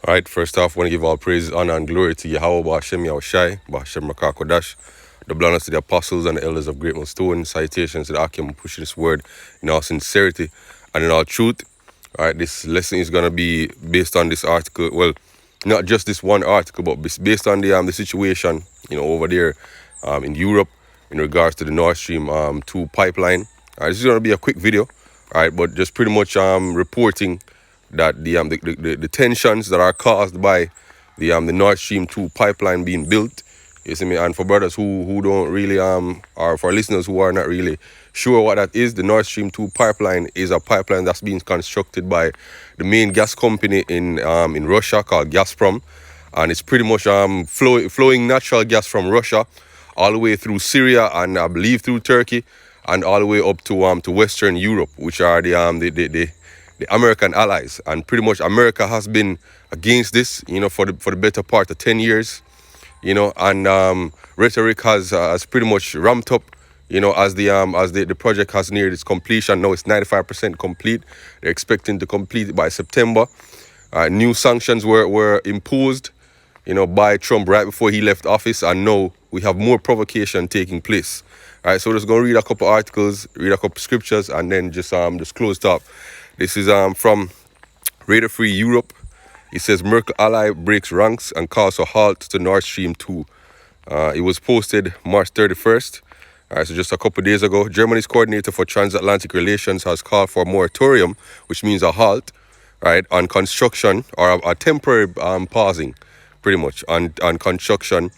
All right, first off, I want to give all praise, honor, and glory to Yahweh, Ba'ashem Yahushai, Ba'ashem Rakakodash, the blessings to the apostles and the elders of Great Millstone. Salutations to the Akim who pushing this word in all sincerity and in all truth. All right, this lesson is going to be based on this article. Well, not just this one article, but based on the situation, over there in Europe in regards to the Nord Stream 2 pipeline. All right, this is going to be a quick video, all right, but just pretty much reporting that the tensions that are caused by the Nord Stream 2 pipeline being built, you see me, and for brothers who don't really or for listeners who are not really sure what that is, the Nord Stream 2 pipeline is a pipeline that's being constructed by the main gas company in Russia called Gazprom, and it's pretty much flowing natural gas from Russia all the way through Syria and I believe through Turkey and all the way up to Western Europe, which are the American allies. And pretty much America has been against this, for the better part of 10 years, and rhetoric has pretty much ramped up, as the project has neared its completion. Now it's 95% complete. They're expecting to complete it by September. New sanctions were imposed, by Trump right before he left office, and now we have more provocation taking place. All right, so we're just gonna read a couple articles, read a couple scriptures, and then just close it up. This is from WW3 Europe. It says Merkel ally breaks ranks and calls a halt to Nord Stream 2. It was posted March 31st. All right, so just a couple days ago. Germany's coordinator for transatlantic relations has called for a moratorium, which means a halt, right, on construction, or a temporary pausing, pretty much, on construction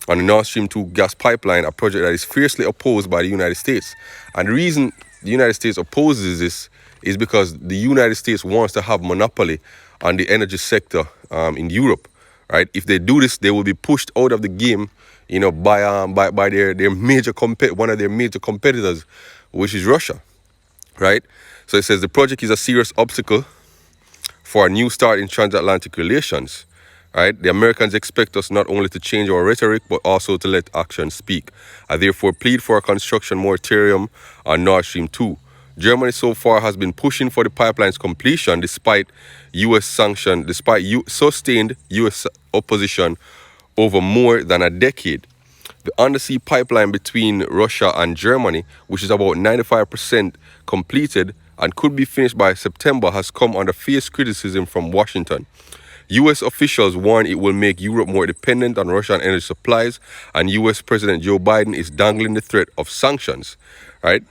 on the Nord Stream 2 gas pipeline, a project that is fiercely opposed by the United States. And the reason the United States opposes this is because the United States wants to have monopoly on the energy sector in Europe, right? If they do this, they will be pushed out of the game, by their major one of their major competitors, which is Russia, right? So it says the project is a serious obstacle for a new start in transatlantic relations. Right? The Americans expect us not only to change our rhetoric, but also to let action speak. I therefore plead for a construction moratorium on Nord Stream 2. Germany so far has been pushing for the pipeline's completion despite sustained U.S. opposition over more than a decade. The undersea pipeline between Russia and Germany, which is about 95% completed and could be finished by September, has come under fierce criticism from Washington. U.S. officials warn it will make Europe more dependent on Russian energy supplies, and U.S. President Joe Biden is dangling the threat of sanctions, right?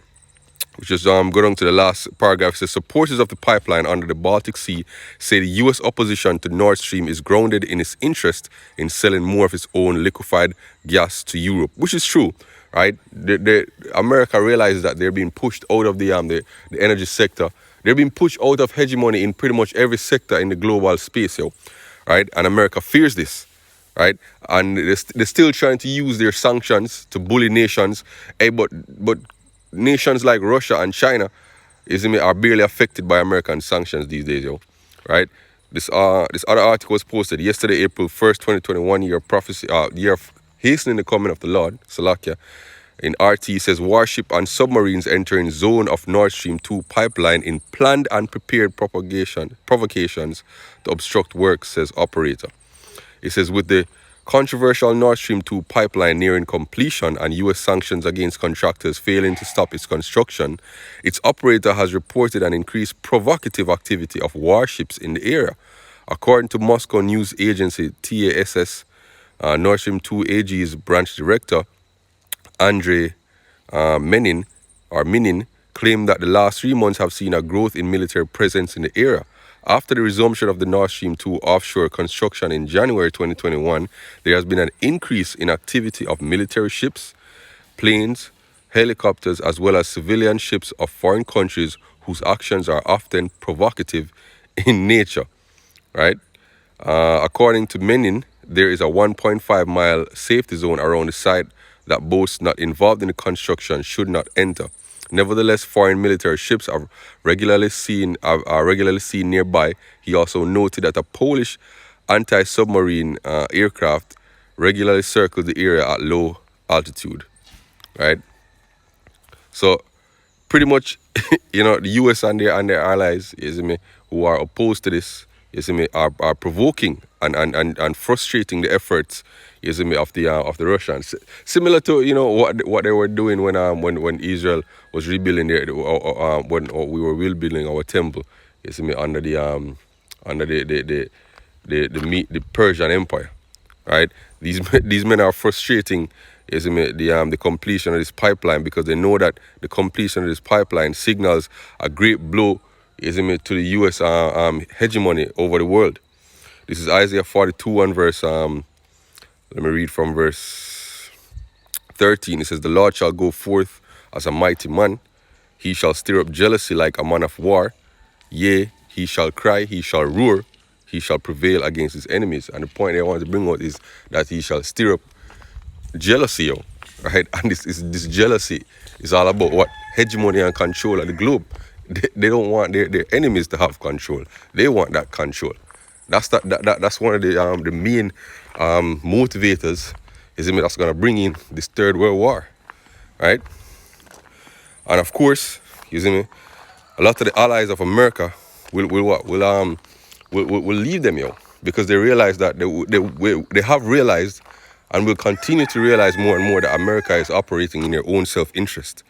Which is go down to the last paragraph. It says supporters of the pipeline under the Baltic Sea say the U.S. opposition to Nord Stream is grounded in its interest in selling more of its own liquefied gas to Europe, which is true, right? America realizes that they're being pushed out of the energy sector. They're being pushed out of hegemony in pretty much every sector in the global space, right? And America fears this, right? And they're still trying to use their sanctions to bully nations, but nations like Russia and China are barely affected by American sanctions these days, right? This other article was posted yesterday, April 1st, 2021, year of prophecy, year of hastening the coming of the Lord, Salakia. In RT says warship and submarines entering zone of Nord Stream 2 pipeline in planned and prepared provocations to obstruct work, says operator. It says with the controversial Nord Stream 2 pipeline nearing completion and U.S. sanctions against contractors failing to stop its construction, its operator has reported an increased provocative activity of warships in the area. According to Moscow news agency TASS, Nord Stream 2 AG's branch director, Andrei Minin claimed that the last 3 months have seen a growth in military presence in the area. After the resumption of the Nord Stream 2 offshore construction in January 2021, there has been an increase in activity of military ships, planes, helicopters, as well as civilian ships of foreign countries whose actions are often provocative in nature, right? According to Menin, there is a 1.5-mile safety zone around the site that boats not involved in the construction should not enter. Nevertheless, foreign military ships are regularly seen nearby. He also noted that a Polish anti-submarine aircraft regularly circles the area at low altitude, right? So, pretty much, the U.S. and their allies, who are opposed to this, you see me, are provoking and frustrating the efforts, you see me, of the Russians. Similar to, you know, what they were doing when Israel was rebuilding when we were rebuilding our temple, you see me, under the Persian Empire, right? These men are frustrating, you see me, the completion of this pipeline, because they know that the completion of this pipeline signals a great blow, you see me, to the U.S. Hegemony over the world. This is Isaiah 42 and verse, let me read from verse 13. It says, "The Lord shall go forth as a mighty man. He shall stir up jealousy like a man of war. Yea, he shall cry, he shall roar, he shall prevail against his enemies." And the point I want to bring out is that he shall stir up jealousy, yo, right? And this jealousy is all about what? Hegemony and control of the globe. They don't want their enemies to have control. They want that control. That's one of the main motivators, is it, that's gonna bring in this third world war, right? And of course, you see me, a lot of the allies of America will leave them, yo, because they realize that they have realized and will continue to realize more and more that America is operating in their own self-interest,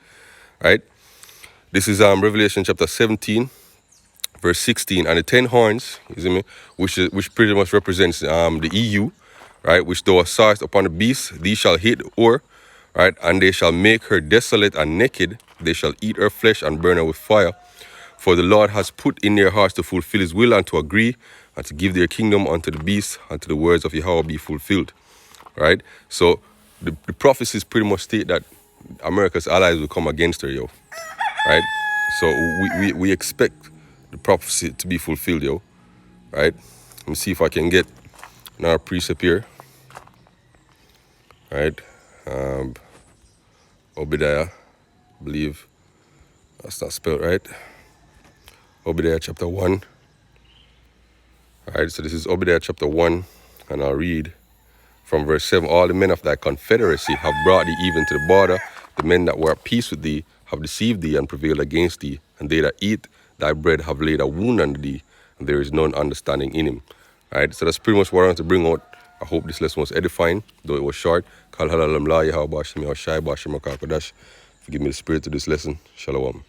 right? This is Revelation chapter 17, verse 16, and the 10 horns, you see me, which pretty much represents the EU, right? Which thou sawest upon the beast, these shall hate or, right? And they shall make her desolate and naked. They shall eat her flesh and burn her with fire. For the Lord has put in their hearts to fulfill his will and to agree and to give their kingdom unto the beast, unto the words of Yahweh be fulfilled, right? So the prophecies pretty much state that America's allies will come against her, yo, right? So we expect the prophecy to be fulfilled, yo, right? Let me see if I can get another precept here, right? Obadiah, I believe that's not spelled right. Obadiah chapter 1. All right, so this is Obadiah chapter 1, and I'll read from verse 7. "All the men of thy confederacy have brought thee even to the border. The men that were at peace with thee have deceived thee and prevailed against thee. And they that eat thy bread have laid a wound unto thee, and there is none understanding in him." All right, so that's pretty much what I want to bring out. I hope this lesson was edifying, though it was short. Forgive me the spirit to this lesson. Shalom.